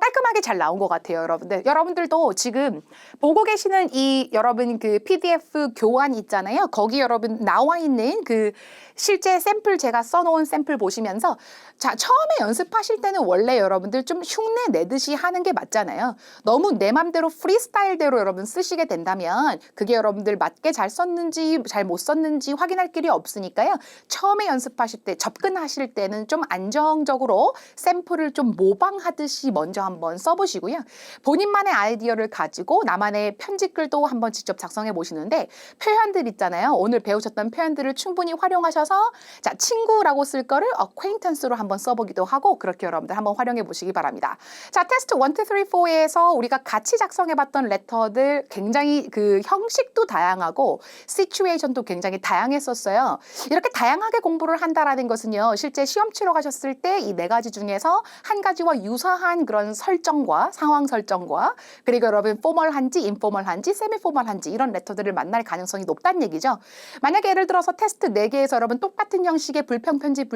깔끔하게 잘 나온 것 같아요, 여러분들. 여러분들도 지금 보고 계시는 이 여러분 그 PDF 교환 있잖아요. 거기 여러분 나와 있는 그 실제 샘플 제가 써놓은 샘플 보시면서 자 처음에 연습하실 때는 원래 여러분들 좀 흉내 내듯이 하는 게 맞잖아요. 너무 내 맘대로 프리스타일대로 여러분 쓰시게 된다면 그게 여러분들 맞게 잘 썼는지 잘 못 썼는지 확인할 길이 없으니까요. 처음에 연습하실 때 접근하실 때는 좀 안정적으로 샘플을 좀 모방하듯이 먼저 한번 써보시고요. 본인만의 아이디어를 가지고 나만의 편집글도 한번 직접 작성해 보시는데 표현들 있잖아요. 오늘 배우셨던 표현들을 충분히 활용하셔서 자 친구라고 쓸 거를 acquaintance로 한번 써보기도 하고 그렇게 여러분들 한번 활용해 보시기 바랍니다. 자 테스트 1, 2, 3, 4에서 우리가 같이 작성해봤던 레터들 굉장히 그 형식도 다양하고 시츄에이션도 굉장히 다양했었어요. 이렇게 다양하게 공부를 한다라는 것은요. 실제 시험 치러 가셨을 때 이 네 가지 중에서 한 가지와 유사한 그런 설정과 상황 설정과 그리고 여러분 포멀한지 인포멀한지 세미포멀한지 이런 레터들을 만날 가능성이 높다는 얘기죠. 만약에 예를 들어서 테스트 4개에서 여러분 똑같은 형식의 불평편지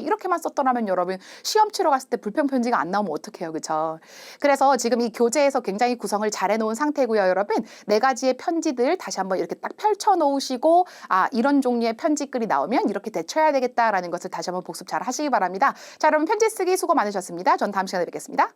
이렇게만 썼더라면 여러분 시험 치러 갔을 때 불평편지가 안 나오면 어떡해요. 그렇죠? 그래서 지금 이 교재에서 굉장히 구성을 잘 해놓은 상태고요. 여러분 4가지의 편지들 다시 한번 이렇게 딱 펼쳐놓으시고 이런 종류의 편지글이 나오면 이렇게 대처해야 되겠다라는 것을 다시 한번 복습 잘 하시기 바랍니다. 자, 여러분 편지 쓰기 수고 많으셨습니다. 전 다음 시간에 뵙겠습니다.